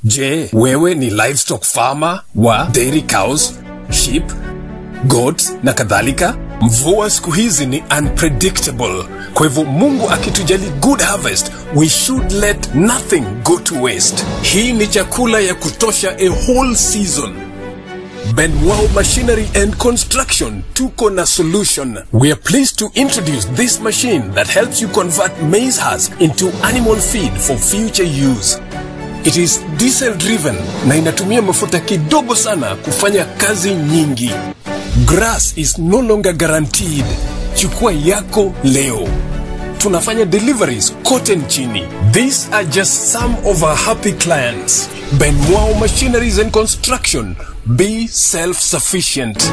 Je, wewe ni livestock farmer wa dairy cows, sheep, goats na kadhalika? Mvua siku hizi ni unpredictable. Kwa hivyo Mungu akitujali good harvest, we should let nothing go to waste. Hii ni chakula ya kutosha a whole season. Benwao Machinery and Construction tuko na solution. We are pleased to introduce this machine that helps you convert maize husk into animal feed for future use. It is diesel driven na inatumia mafuta kidogo sana kufanya kazi nyingi. Grass is no longer guaranteed. Chukua yako leo. Tunafanya deliveries kote nchini. These are just some of our happy clients. Benwao Machineries and Construction. Be self-sufficient.